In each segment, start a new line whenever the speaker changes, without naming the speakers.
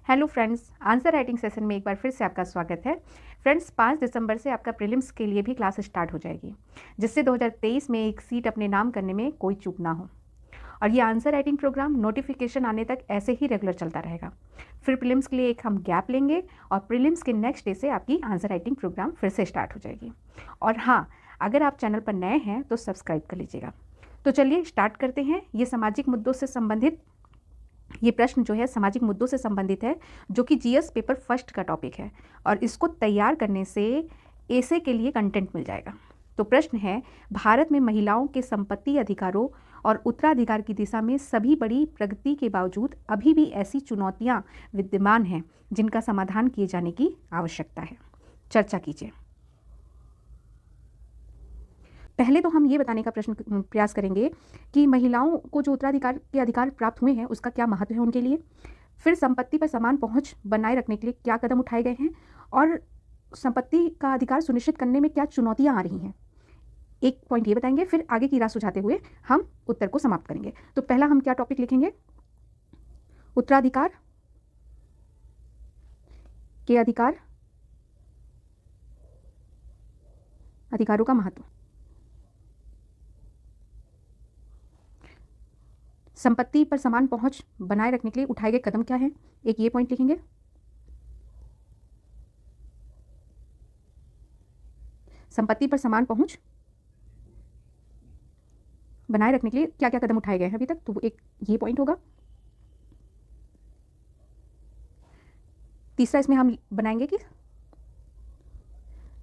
Hello friends, answer writing session में एक बार फिर से आपका स्वागत है। फ्रेंड्स, 5 दिसंबर से आपका प्रीलिम्स के लिए भी क्लास स्टार्ट हो जाएगी, जिससे 2023 में एक सीट अपने नाम करने में कोई चूक ना हो। और ये आंसर राइटिंग प्रोग्राम नोटिफिकेशन आने तक ऐसे ही रेगुलर चलता रहेगा। फिर प्रीलिम्स के लिए एक हम गैप लेंगे और प्रीलिम्स के नेक्स्ट डे से आपकी आंसर राइटिंग प्रोग्राम फिर से स्टार्ट हो जाएगी। और हाँ, अगर आप चैनल पर नए हैं तो सब्सक्राइब कर लीजिएगा। तो चलिए स्टार्ट करते हैं। ये सामाजिक मुद्दों से संबंधित ये प्रश्न जो है सामाजिक मुद्दों से संबंधित है, जो कि जीएस पेपर फर्स्ट का टॉपिक है और इसको तैयार करने से एसे के लिए कंटेंट मिल जाएगा। तो प्रश्न है, भारत में महिलाओं के संपत्ति अधिकारों और उत्तराधिकार की दिशा में सभी बड़ी प्रगति के बावजूद अभी भी ऐसी चुनौतियां विद्यमान हैं जिनका समाधान किए जाने की आवश्यकता है। चर्चा कीजिए। पहले तो हम ये बताने का प्रयास करेंगे कि महिलाओं को जो उत्तराधिकार के अधिकार प्राप्त हुए हैं उसका क्या महत्व है उनके लिए। फिर संपत्ति पर समान पहुंच बनाए रखने के लिए क्या कदम उठाए गए हैं और संपत्ति का अधिकार सुनिश्चित करने में क्या चुनौतियां आ रही हैं। एक पॉइंट ये बताएंगे, फिर आगे की राह सुझाते हुए हम उत्तर को समाप्त करेंगे। तो पहला हम क्या टॉपिक लिखेंगे? उत्तराधिकार के अधिकारों का महत्व। संपत्ति पर समान पहुंच बनाए रखने के लिए उठाए गए कदम क्या हैं, एक ये पॉइंट लिखेंगे। संपत्ति पर समान पहुंच बनाए रखने के लिए क्या क्या कदम उठाए गए हैं अभी तक, तो एक ये पॉइंट होगा। तीसरा इसमें हम बनाएंगे कि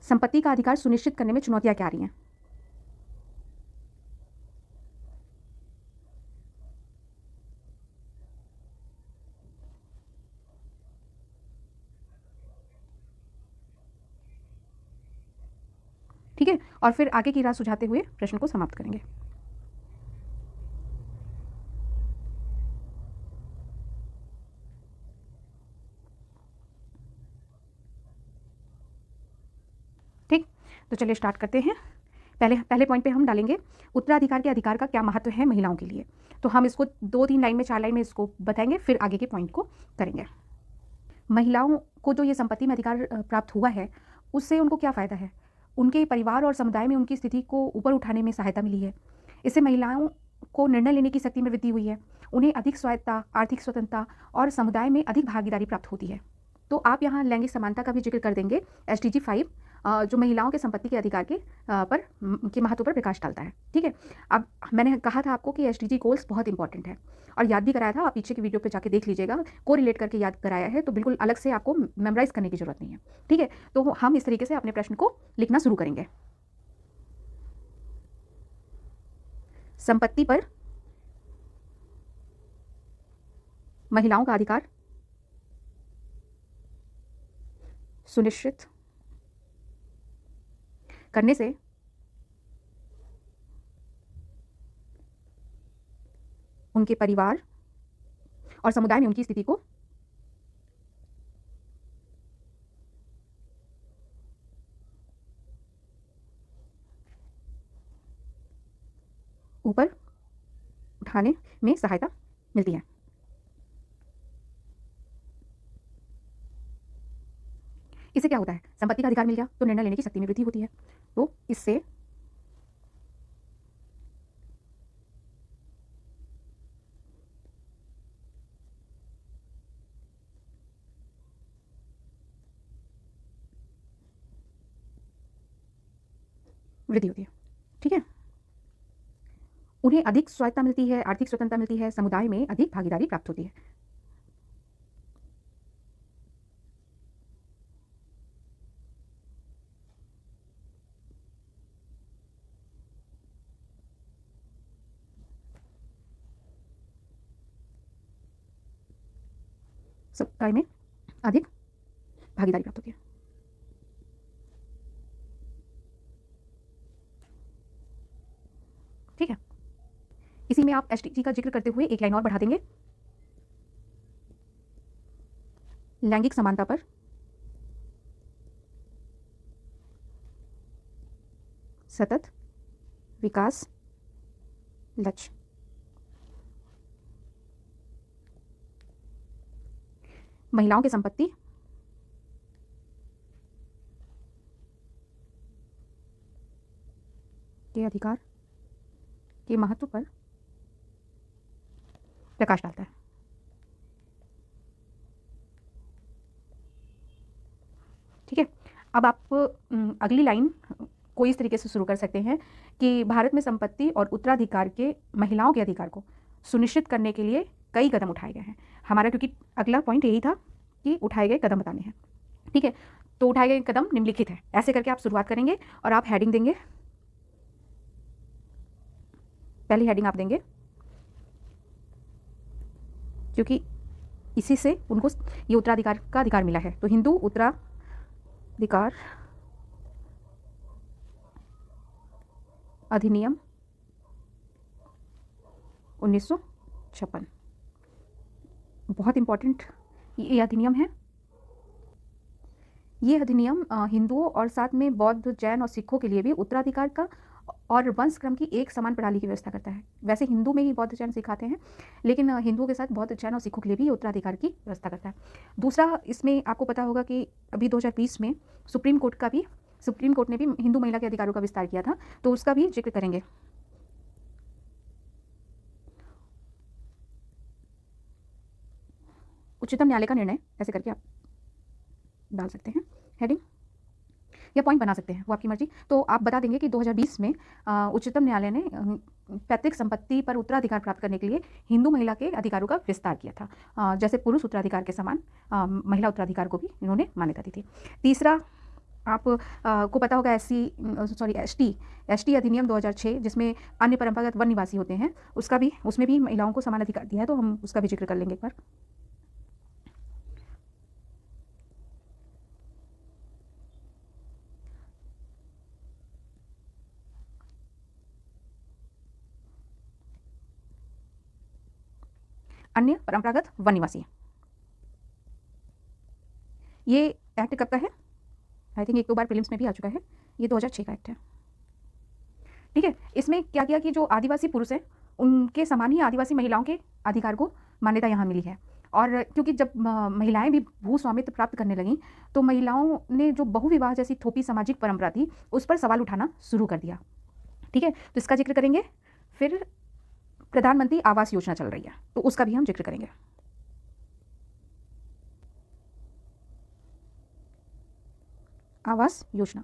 संपत्ति का अधिकार सुनिश्चित करने में चुनौतियां क्या आ रही हैं। ठीक है, और फिर आगे की राह सुझाते हुए प्रश्न को समाप्त करेंगे। ठीक, तो चलिए स्टार्ट करते हैं। पहले पॉइंट पे हम डालेंगे उत्तराधिकार के अधिकार का क्या महत्व है महिलाओं के लिए। तो हम इसको 2-3 लाइन में 4 लाइन में इसको बताएंगे, फिर आगे के पॉइंट को करेंगे। महिलाओं को जो ये संपत्ति में अधिकार प्राप्त हुआ है, उससे उनको क्या फ़ायदा है? उनके परिवार और समुदाय में उनकी स्थिति को ऊपर उठाने में सहायता मिली है। इससे महिलाओं को निर्णय लेने की शक्ति में वृद्धि हुई है। उन्हें अधिक स्वायत्तता, आर्थिक स्वतंत्रता और समुदाय में अधिक भागीदारी प्राप्त होती है। तो आप यहाँ लैंगिक समानता का भी जिक्र कर देंगे। SDG 5 जो महिलाओं के संपत्ति के अधिकार के महत्व पर प्रकाश डालता है। ठीक है, अब मैंने कहा था आपको कि SDG गोल्स बहुत इंपॉर्टेंट है और याद भी कराया था। आप पीछे की वीडियो पे जाके देख लीजिएगा, को रिलेट करके याद कराया है, तो बिल्कुल अलग से आपको मेमोराइज करने की जरूरत नहीं है। ठीक है, तो हम इस तरीके से अपने प्रश्न को लिखना शुरू करेंगे। संपत्ति पर महिलाओं का अधिकार सुनिश्चित करने से उनके परिवार और समुदाय में उनकी स्थिति को ऊपर उठाने में सहायता मिलती है। इससे क्या होता है? संपत्ति का अधिकार मिल गया तो निर्णय लेने की शक्ति में वृद्धि होती है। तो इससे वृद्धि होती है। ठीक है, उन्हें अधिक स्वायत्तता मिलती है, आर्थिक स्वतंत्रता मिलती है, समुदाय में अधिक भागीदारी प्राप्त होती है। समुदाय में अधिक भागीदारी प्राप्त होती है। ठीक है, इसी में आप SDG का जिक्र करते हुए एक लाइन और बढ़ा देंगे। लैंगिक समानता पर सतत विकास लक्ष्य। महिलाओं की संपत्ति के अधिकार के महत्व पर प्रकाश डालता है। ठीक है, अब आप अगली लाइन को इस तरीके से शुरू कर सकते हैं कि भारत में संपत्ति और उत्तराधिकार के महिलाओं के अधिकार को सुनिश्चित करने के लिए कई कदम उठाए गए हैं। हमारा क्योंकि अगला पॉइंट यही था कि उठाए गए कदम बताने हैं। ठीक है, तो उठाए गए कदम निम्नलिखित है, ऐसे करके आप शुरुआत करेंगे और आप हेडिंग देंगे। पहली हेडिंग आप देंगे क्योंकि इसी से उनको ये उत्तराधिकार का अधिकार मिला है। तो हिंदू उत्तराधिकार अधिनियम 1956 बहुत इंपॉर्टेंट ये अधिनियम है। ये अधिनियम हिंदुओं और साथ में बौद्ध, जैन और सिखों के लिए भी उत्तराधिकार का और वंश क्रम की एक समान प्रणाली की व्यवस्था करता है। वैसे हिंदू में ही बौद्ध जैन सिखाते हैं, लेकिन हिंदुओं के साथ बौद्ध, जैन और सिखों के लिए भी उत्तराधिकार की व्यवस्था करता है। दूसरा, इसमें आपको पता होगा कि अभी 2020 में सुप्रीम कोर्ट ने भी हिंदू महिला के अधिकारों का विस्तार किया था, तो उसका भी जिक्र करेंगे। उच्चतम न्यायालय का निर्णय, ऐसे करके आप डाल सकते हैं हेडिंग या पॉइंट बना सकते हैं, वो आपकी मर्जी। तो आप बता देंगे कि 2020 में उच्चतम न्यायालय ने पैतृक संपत्ति पर उत्तराधिकार प्राप्त करने के लिए हिंदू महिला के अधिकारों का विस्तार किया था। जैसे पुरुष उत्तराधिकार के समान महिला उत्तराधिकार को भी इन्होंने मान्यता दी थी। तीसरा, आप को पता होगा एसटी अधिनियम 2006, जिसमें अन्य परंपरागत वन निवासी होते हैं, उसमें भी महिलाओं को समान अधिकार दिया है, तो हम उसका भी जिक्र कर लेंगे एक बार। अन्य परंपरागत वन निवासी, ये एक्ट कब का है? आई थिंक एक दो बार प्रीलिम्स में भी आ चुका है। ये 2006 का एक्ट है। ठीक है, इसमें क्या किया कि जो आदिवासी पुरुष हैं उनके समान ही आदिवासी महिलाओं के अधिकार को मान्यता यहाँ मिली है। और क्योंकि जब महिलाएं भी भू स्वामित्व प्राप्त करने लगीं, तो महिलाओं ने जो बहुविवाह जैसी थोपी सामाजिक परंपरा थी उस पर सवाल उठाना शुरू कर दिया। ठीक है, तो इसका जिक्र करेंगे। फिर प्रधानमंत्री आवास योजना चल रही है, तो उसका भी हम जिक्र करेंगे। आवास योजना,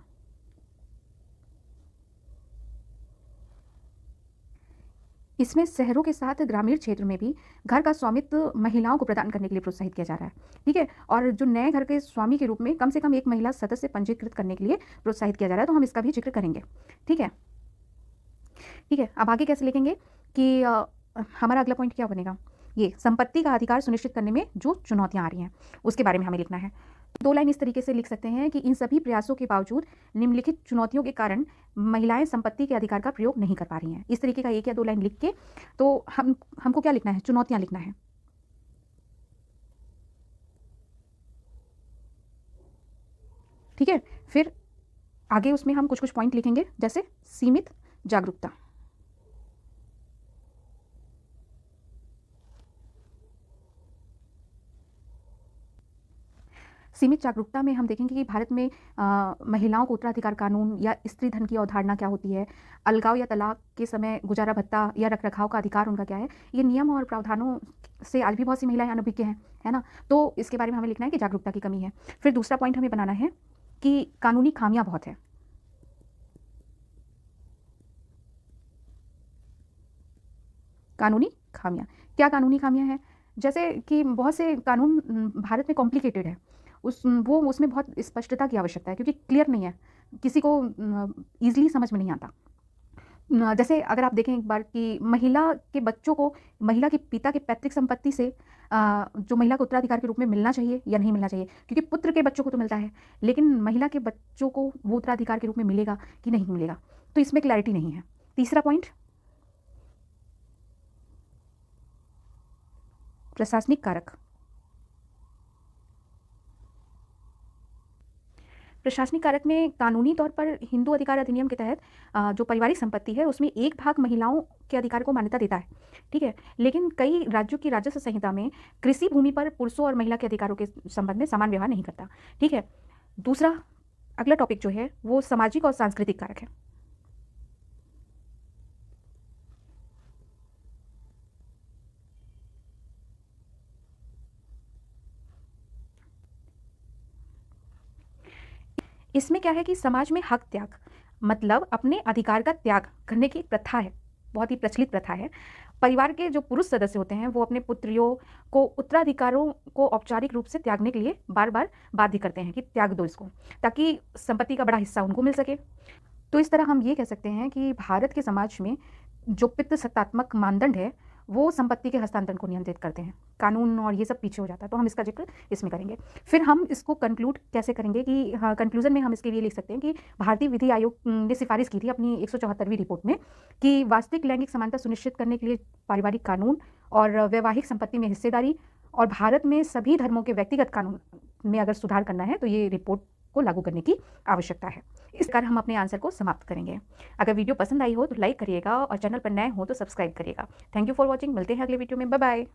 इसमें शहरों के साथ ग्रामीण क्षेत्र में भी घर का स्वामित्व महिलाओं को प्रदान करने के लिए प्रोत्साहित किया जा रहा है। ठीक है, और जो नए घर के स्वामी के रूप में कम से कम एक महिला सदस्य पंजीकृत करने के लिए प्रोत्साहित किया जा रहा है, तो हम इसका भी जिक्र करेंगे। ठीक है, ठीक है, अब आगे कैसे लिखेंगे कि हमारा अगला पॉइंट क्या बनेगा? ये संपत्ति का अधिकार सुनिश्चित करने में जो चुनौतियां आ रही हैं उसके बारे में हमें लिखना है। दो लाइन इस तरीके से लिख सकते हैं कि इन सभी प्रयासों के बावजूद निम्नलिखित चुनौतियों के कारण महिलाएं संपत्ति के अधिकार का प्रयोग नहीं कर पा रही हैं। इस तरीके का एक या दो लाइन लिख के तो हमको क्या लिखना है? चुनौतियां लिखना है। ठीक है, फिर आगे उसमें हम कुछ कुछ पॉइंट लिखेंगे, जैसे सीमित जागरूकता। सीमित जागरूकता में हम देखेंगे कि भारत में महिलाओं को उत्तराधिकार कानून या स्त्री धन की अवधारणा क्या होती है, अलगाव या तलाक के समय गुजारा भत्ता या रखरखाव का अधिकार उनका क्या है, ये नियम और प्रावधानों से आज भी बहुत सी महिलाएं अनभिज्ञ हैं, है ना। तो इसके बारे में हमें लिखना है कि जागरूकता की कमी है। फिर दूसरा पॉइंट हमें बनाना है कि कानूनी खामियां बहुत है। कानूनी खामियां, क्या कानूनी खामियां हैं? जैसे कि बहुत से कानून भारत में कॉम्प्लिकेटेड है, उसमें बहुत स्पष्टता की आवश्यकता है, क्योंकि क्लियर नहीं है, किसी को ईजिली समझ में नहीं आता। जैसे अगर आप देखें एक बार कि महिला के बच्चों को महिला के पिता के पैतृक संपत्ति से जो महिला को उत्तराधिकार के रूप में मिलना चाहिए या नहीं मिलना चाहिए, क्योंकि पुत्र के बच्चों को तो मिलता है, लेकिन महिला के बच्चों को वो उत्तराधिकार के रूप में मिलेगा कि नहीं मिलेगा, तो इसमें क्लैरिटी नहीं है। तीसरा पॉइंट, प्रशासनिक कारक। प्रशासनिक कारक में कानूनी तौर पर हिंदू अधिकार अधिनियम के तहत जो पारिवारिक संपत्ति है उसमें एक भाग महिलाओं के अधिकार को मान्यता देता है, ठीक है। लेकिन कई राज्यों की राजस्व संहिता में कृषि भूमि पर पुरुषों और महिला के अधिकारों के संबंध में समान व्यवहार नहीं करता, ठीक है। दूसरा अगला टॉपिक जो है वो सामाजिक और सांस्कृतिक कारक है। इसमें क्या है कि समाज में हक त्याग मतलब अपने अधिकार का त्याग करने की प्रथा है, बहुत ही प्रचलित प्रथा है। परिवार के जो पुरुष सदस्य होते हैं वो अपने पुत्रियों को उत्तराधिकारों को औपचारिक रूप से त्यागने के लिए बार बार बाध्य करते हैं कि त्याग दो इसको, ताकि संपत्ति का बड़ा हिस्सा उनको मिल सके। तो इस तरह हम ये कह सकते हैं कि भारत के समाज में जो पितृसत्तात्मक मानदंड है वो संपत्ति के हस्तांतरण को नियंत्रित करते हैं। कानून और ये सब पीछे हो जाता है, तो हम इसका जिक्र इसमें करेंगे। फिर हम इसको कंक्लूड कैसे करेंगे कि हाँ, कंक्लूजन में हम इसके लिए लिख सकते हैं कि भारतीय विधि आयोग ने सिफारिश की थी अपनी 174वीं रिपोर्ट में कि वास्तविक लैंगिक समानता सुनिश्चित करने के लिए पारिवारिक कानून और वैवाहिक संपत्ति में हिस्सेदारी और भारत में सभी धर्मों के व्यक्तिगत कानून में अगर सुधार करना है तो ये रिपोर्ट को लागू करने की आवश्यकता है। इस प्रकार हम अपने आंसर को समाप्त करेंगे। अगर वीडियो पसंद आई हो तो लाइक करिएगा और चैनल पर नए हो तो सब्सक्राइब करिएगा। Thank you for watching. मिलते हैं अगले वीडियो में। Bye bye.